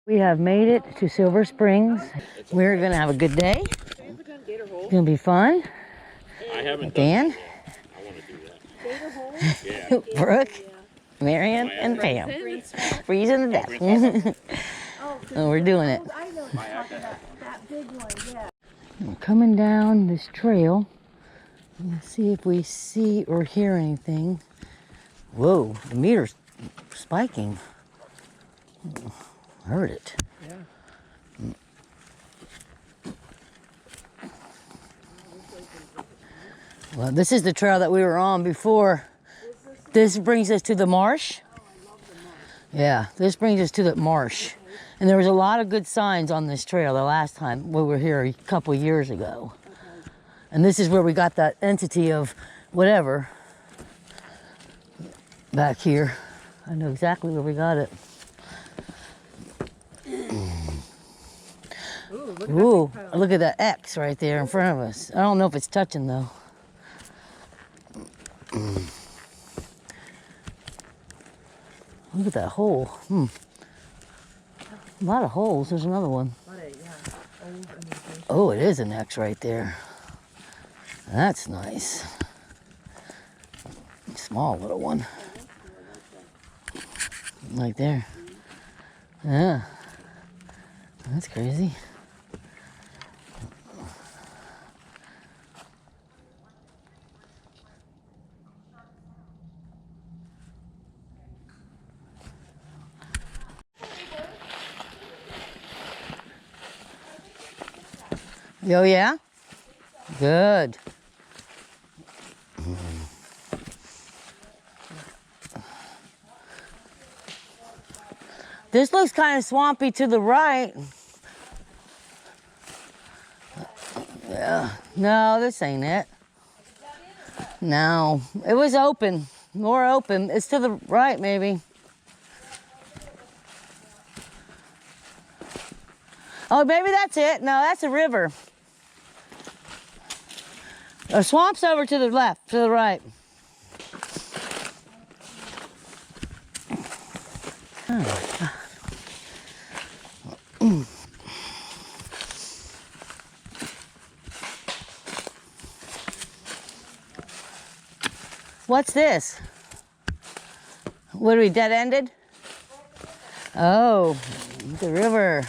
We have made it to Silver Springs. We're gonna have a good day. It's gonna be fun. I haven't Dan, done that yet. I want to do that. Yeah. Brooke, Marion, and Pam. Freezing to death. Oh, we're doing it. We're coming down this trail. Let's see if we see or hear anything. Whoa, the meter's spiking. Heard it. Yeah. Well, this is the trail that we were on before. This brings us to the marsh. Yeah, this brings us to the marsh. And there was a lot of good signs on this trail the last time we were here a couple years ago. And this is where we got that entity of whatever back here. I know exactly where we got it. Ooh, look at that X right there in front of us. I don't know if it's touching though. Look at that hole. A lot of holes. There's another one. Oh, it is an X right there. That's nice. Small little one. Right there. Yeah. That's crazy. Oh, yeah? Good. This looks kind of swampy to the right. Yeah. No, this ain't it. No, it was open. More open. It's to the right, maybe. Oh, maybe that's it. No, that's a river. A swamp's over to the left, to the right. Oh. What's this? What are we dead-ended? Oh, the river.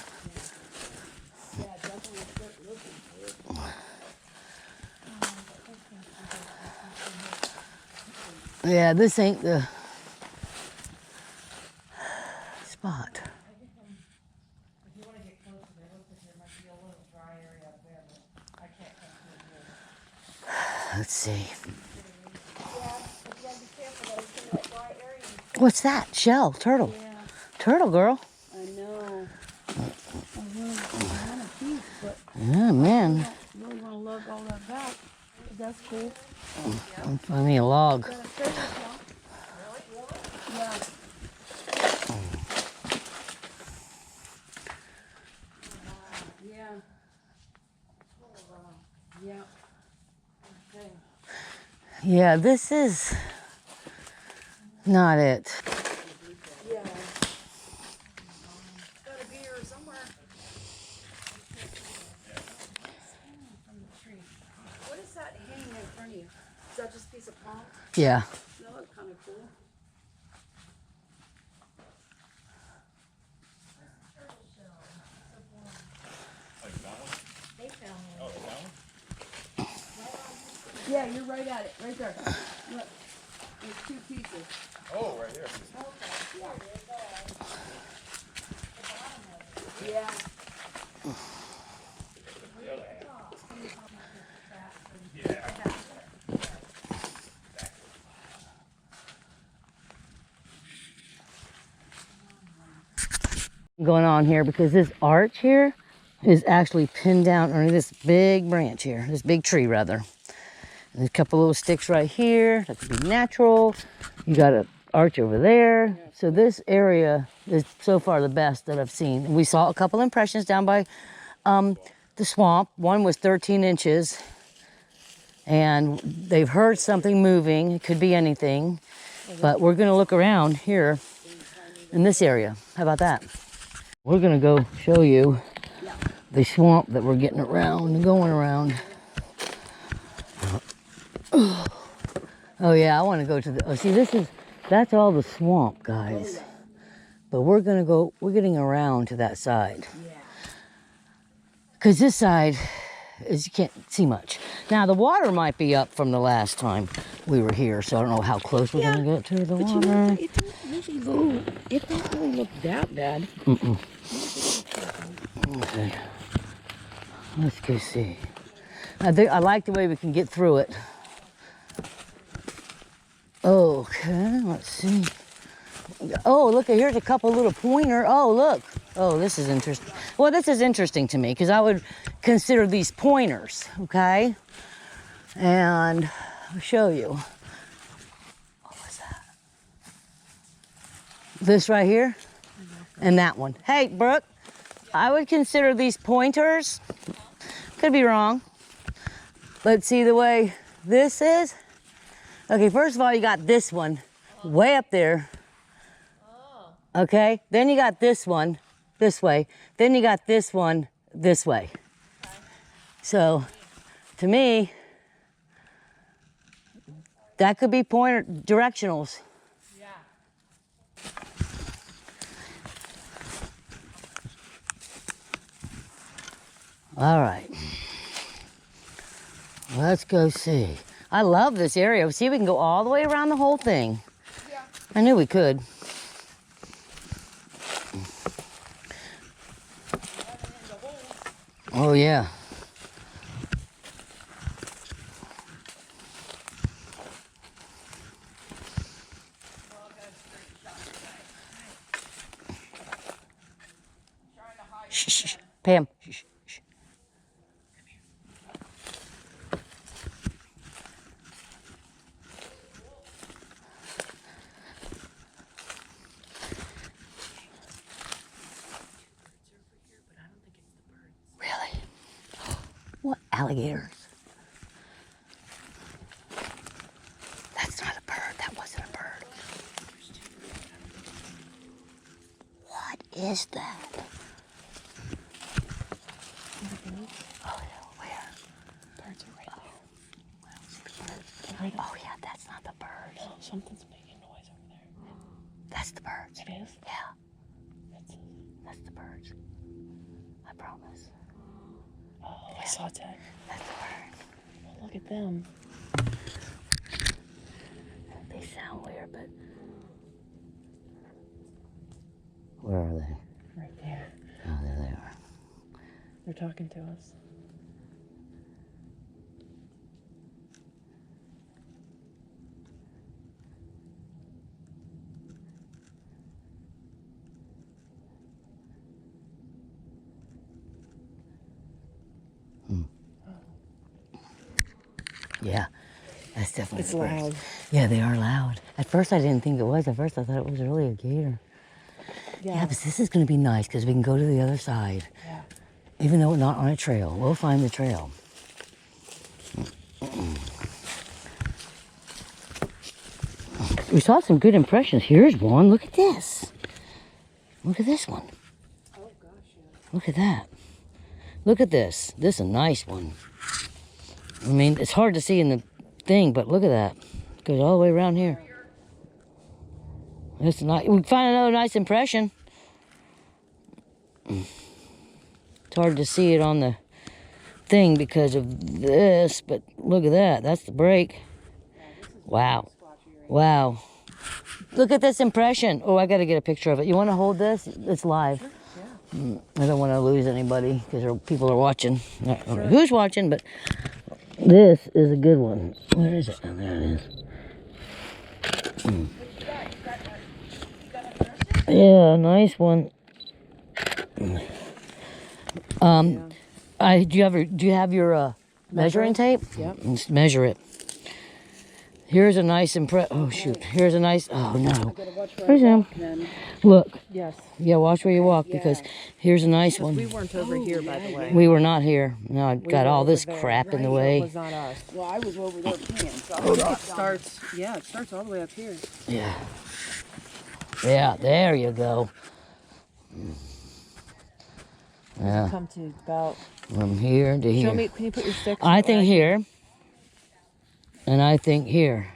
Yeah, this ain't the spot. Let's see. What's that? Shell, turtle. Yeah. Turtle, girl. I know. I want a piece, but Yeah, man. I really want to lug all that back. But that's cool. I mean, a log. Got a treasure swamp. Yeah. Yeah. Yeah. Okay. Yeah, this is not it. Yeah. Gotta be here somewhere. What is that hanging in front of you? Is that just a piece of palm? Yeah. That looks kind of cool. Yeah, you're right at it, right there. Look, there's two pieces. Oh, right here. Yeah. Going on here because this arch here is actually pinned down under this big branch here, this big tree rather. And there's a couple little sticks right here that could be natural. You got an arch over there. So this area is so far the best that I've seen. And we saw a couple impressions down by the swamp. One was 13 inches and they've heard something moving. It could be anything, but we're gonna look around here in this area. How about that? We're gonna go show you the swamp that we're getting around and going around. Oh yeah, I want to go to the, oh see that's all the swamp, guys. But we're getting around to that side. Yeah. Because this side is, you can't see much. Now the water might be up from the last time we were here, so I don't know how close we're gonna get to the But water. you know, it don't really look that bad. Okay. Let's go see. I like the way we can get through it. Okay, let's see. Oh, look, here's a couple little pointer. Oh, look. Oh, this is interesting. Well, this is interesting to me because I would consider these pointers, okay? And I'll show you. What was that? This right here and that one. Hey, Brooke, I would consider these pointers. Could be wrong. But see the way this is? Okay, first of all, you got this one way up there. Okay, then you got this one this way. Then you got this one this way. So, to me, that could be pointer directionals. Yeah. All right. Let's go see. I love this area. See, we can go all the way around the whole thing. Yeah. I knew we could. Oh, yeah. Shh, shh, shh. Pam. Shh, shh. Really? What alligators? That's not a bird. That wasn't a bird. What is that? Oh, yeah, where? Birds are right there. Right. Oh, yeah, that's not the bird. No, something's making noise over there. That's the birds. It is? Yeah, That's that's the birds. I promise. oh, I saw that. That's the bird. Oh, look at them. They sound weird, but where are they? Right there. Oh, there they are. They're talking to us. Yeah, that's definitely It's the birds. loud. Yeah, they are loud. At first, I didn't think it was. At first, I thought it was really a gator. Yeah, but this is going to be nice because we can go to the other side. Yeah. Even though we're not on a trail, we'll find the trail. We saw some good impressions. Here's one. Look at this. Look at this one. Oh gosh, yeah. Look at that. Look at this. This is a nice one. I mean, it's hard to see in the thing, but look at that. It goes all the way around here. It's nice. We find another nice impression. It's hard to see it on the thing because of this, but look at that. That's the break. Wow. Wow. Look at this impression. Oh, I got to get a picture of it. You want to hold this? It's live. Sure, yeah. I don't want to lose anybody because people are watching. I don't know who's watching, but this is a good one. Where is it? Oh, there it is. Yeah, nice one. Do you have your measuring tape? Yep. Let's measure it. Here's a nice oh shoot. Here's a nice, oh no. Gotta watch where Where's I him? walk then. Look, Yes. yeah, watch where you walk because here's a nice We one. weren't over here, by the way. We were not here. No, I got were all over this there, crap in the It way. was not us. Well, I was over there playing, so It starts, yeah, it starts all the way up here. Yeah. Yeah, there you go. Yeah. Come to about. From here to here. Show me. Can you put your sticks? I think here. And I think here.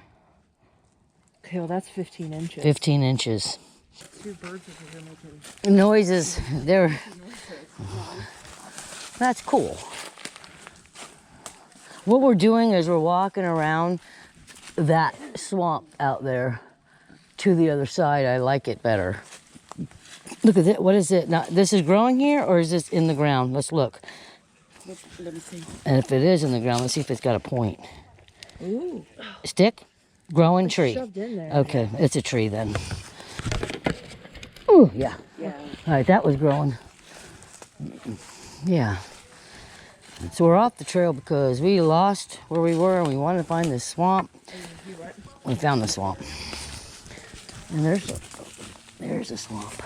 Okay, well that's 15 inches. 15 inches. 2 birds over here making Noises. They're. That's cool. What we're doing is we're walking around that swamp out there to the other side. I like it better. Look at it. What is it? Now, this is growing here or is this in the ground? Let's look. Let me see. And if it is in the ground, let's see if it's got a point. Ooh. Stick? Growing tree. Shoved in there. Okay, it's a tree then. Ooh, yeah. Yeah. All right, that was growing. Yeah. So we're off the trail because we lost where we were and we wanted to find this swamp. We found the swamp. And there's a swamp.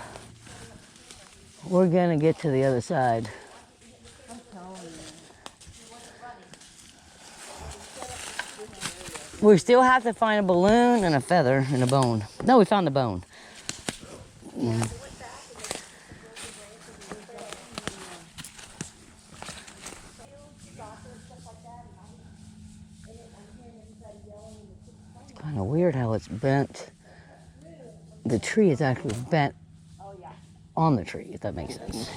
We're gonna get to the other side. We still have to find a balloon and a feather and a bone. No, we found the bone. Kind of weird how it's bent. The tree is actually bent on the tree, if that makes sense.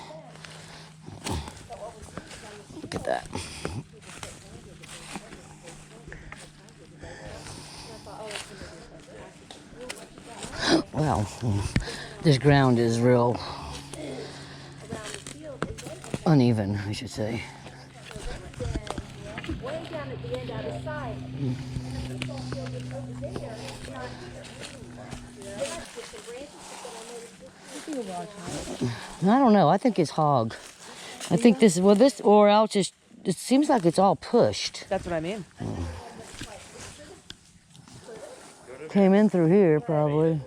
Look at that. Well, this ground is real uneven, I should say. Way down at the end out of sight. I don't know. I think it's hog. I think this is, well, this, or else just, it seems like it's all pushed. That's what I mean. Came in through here, probably.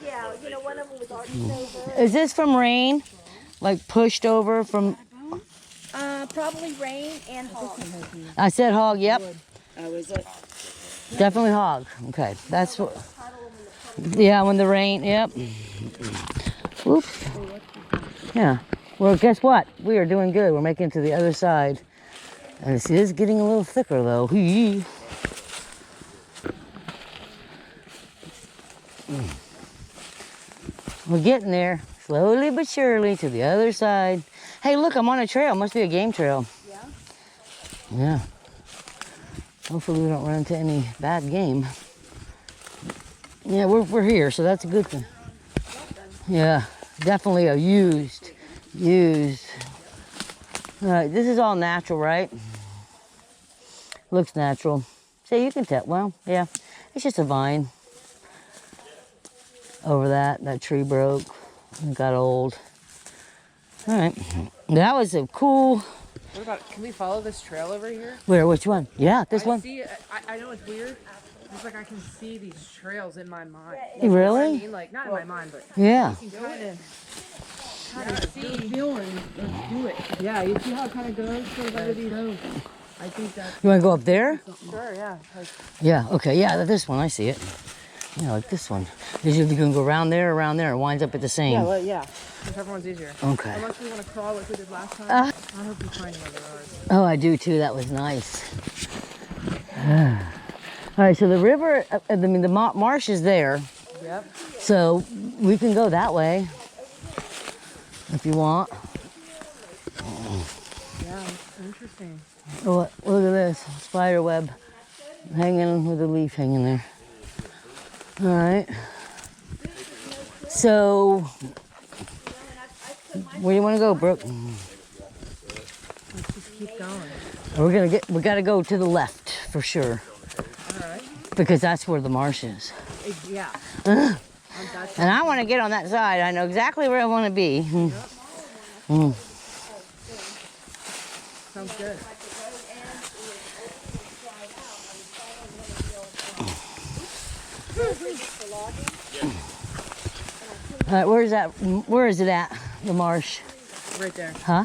Yeah, you know, one of them was arched over. Is this from rain? Like pushed over from, Probably rain and hog. I said hog, yep. Oh, is it? Definitely hog. Okay, that's what, yeah, when the rain, yep. Oops. Yeah. Well, guess what? We are doing good. We're making it to the other side. And it is getting a little thicker, though. Hee. We're getting there, slowly but surely, to the other side. Hey, look, I'm on a trail. Must be a game trail. Yeah? Yeah. Hopefully we don't run into any bad game. Yeah, we're here, so that's a good thing. Yeah, definitely a used. All right, this is all natural, right? Looks natural. See, you can tell. Well, yeah, it's just a vine. Over that tree broke. It got old. All right, that was a cool. What about? Can we follow this trail over here? Where? Which one? Yeah, this one. I know it's weird. It's like I can see these trails in my mind. Really? I mean, like not in my mind, but Yeah. you can kind of see. Feeling. Let's do it. Yeah, you see how it kind of goes? I think that's. You want to go up there? Sure. Yeah. Like, Yeah. Okay. Yeah, this one. I see it. Yeah, like this one. Because you can go around there, and winds up at the same. yeah. Well, yeah. Whichever one's easier. Okay. Unless we want to crawl like we did last time. I hope we find another ours. Oh, I do too. That was nice. All right. So the river, I mean, the marsh is there. Yep. So we can go that way if you want. Yeah. It's interesting. Oh, look at this spider web hanging with a leaf hanging there. All right. So, where do you want to go, Brooke? Let's just keep going. We gotta go to the left for sure. All right. Because that's where the marsh is. Yeah. And I want to get on that side. I know exactly where I want to be. Sounds good. All right, where is it at? The marsh? Right there. Huh?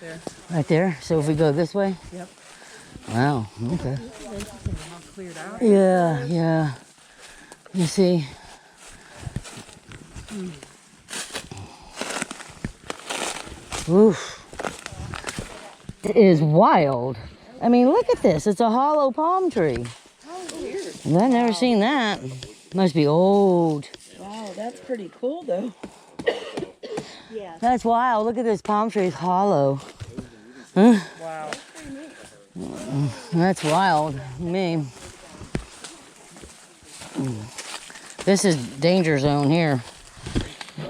There. Right there? So if we go this way? Yep. Wow, okay. Interesting how cleared out. Yeah. You see? Oof. It is wild. I mean, look at this. It's a hollow palm tree. I've never seen that. Must be old. Wow, that's pretty cool though. Yes. That's wild. Look at this palm tree. It's hollow. Wow. That's wild. Me. This is danger zone here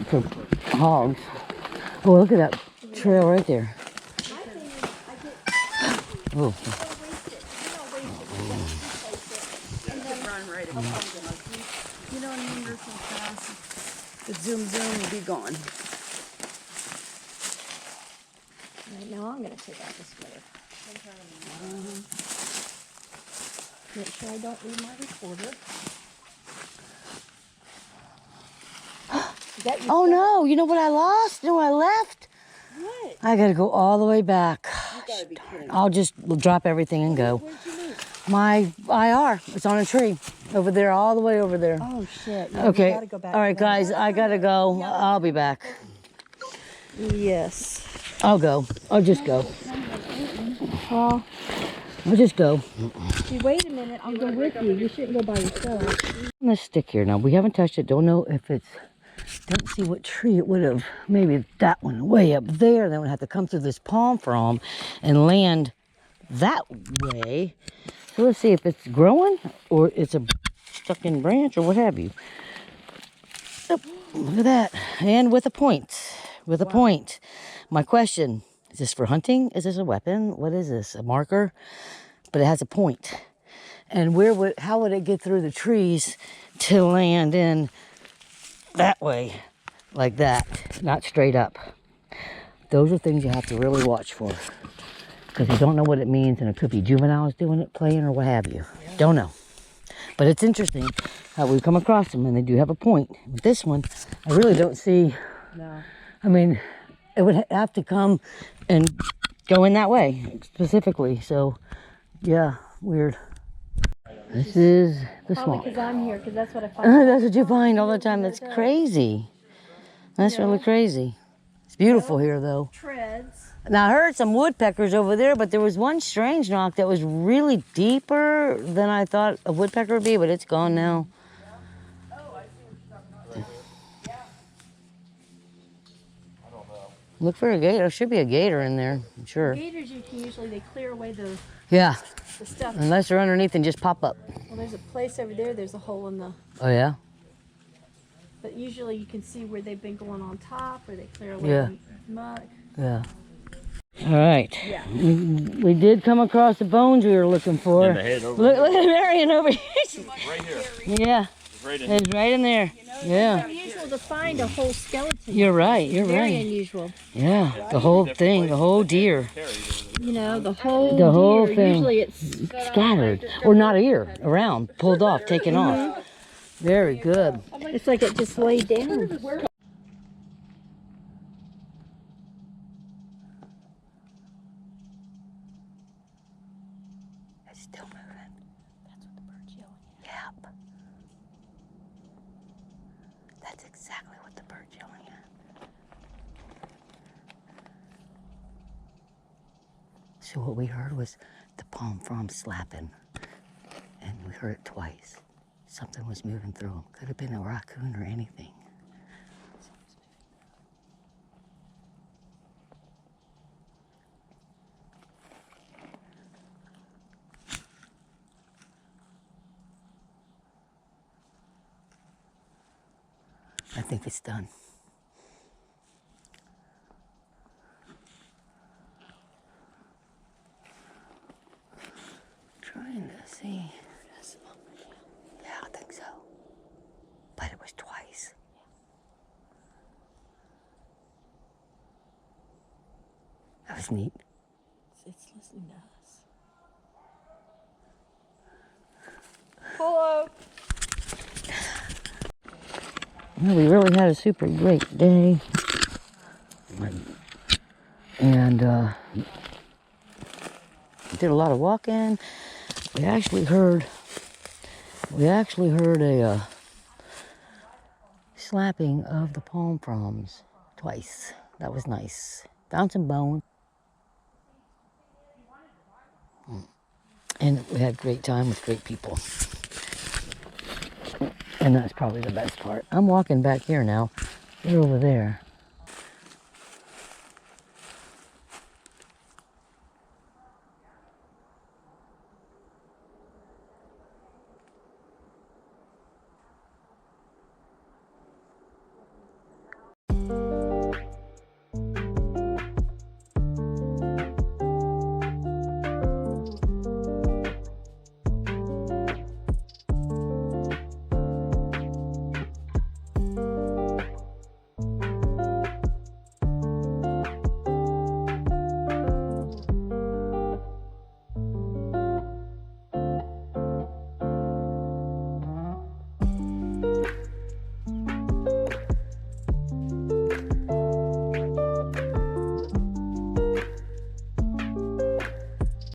for hogs. Oh, look at that trail right there. Oh. Run right across them. You know what I mean? They're so fast. The zoom would be gone. Right now I'm gonna take out the splitter. Make sure I don't leave my recorder. Is that your Oh stuff? no, you know what I lost? You know what I left? What? I gotta go all the way back. You gotta be kidding. I'll just drop everything and go. Where'd you lose? My IR, it's on a tree over there, all the way over there. Oh shit. Yeah, Okay, You gotta go back all right to that. guys, I gotta go. I'll be back. Yes. I'll go. I'll just go. Well, I'll just go. you wait a minute. I'll go with you. You shouldn't go by yourself. On this stick here now, we haven't touched it. Don't know if it's, don't see what tree it would have. Maybe that one way up there. Then we'd have to come through this palm frond and land that way. So let's see if it's growing or it's a stuck in branch or what have you. Oh, look at that. And with a point. With a point. My question, is this for hunting? Is this a weapon? What is this? A marker? But it has a point. And how would it get through the trees to land in that way, like that, not straight up? Those are things you have to really watch for, because you don't know what it means, and it could be juveniles doing it, playing, or what have you. Don't know. But it's interesting how we come across them, and they do have a point. With this one, I really don't see. No. I mean, it would have to come and go in that way specifically. So, yeah, weird. This is the Probably swamp. because I'm here, because that's what I find. That's what you find all the time. That's crazy. That's really crazy. It's beautiful here, though. Treads. Now, I heard some woodpeckers over there, but there was one strange knock that was really deeper than I thought a woodpecker would be, but it's gone now. Look for a gator. There should be a gator in there, I'm sure. Gators, you can usually, they clear away the Yeah, stuff. unless they're underneath and just pop up. Well, there's a place over there, there's a hole in the, Oh, yeah? but usually you can see where they've been going on top, or they clear away Yeah. the muck. Yeah. All right. Yeah. We did come across the bones we were looking for. And the head over Look at Marion over here. right here. Yeah, It's right in it's right in there. Yeah. It's unusual to find a whole skeleton. You're right, you're Very right. unusual. Yeah, the whole thing, the whole deer. You know, the whole The whole deer, thing. usually it's Scattered. Or not a ear, around, pulled off, taken off. Very good. it's like it just laid down. It's still moving. That's what the bird's yelling at. Yep. That's exactly what the bird's yelling at. So what we heard was the palm frond slapping. And we heard it twice. Something was moving through them. Could have been a raccoon or anything. I think it's done. Trying to see. Yeah, I think so. But it was twice. That was neat. It's listening to us. Hello. Well, we really had a super great day. And did a lot of walking. We actually heard a slapping of the palm fronds twice. That was nice. Found some bones. And we had a great time with great people. And that's probably the best part. I'm walking back here now. They're over there.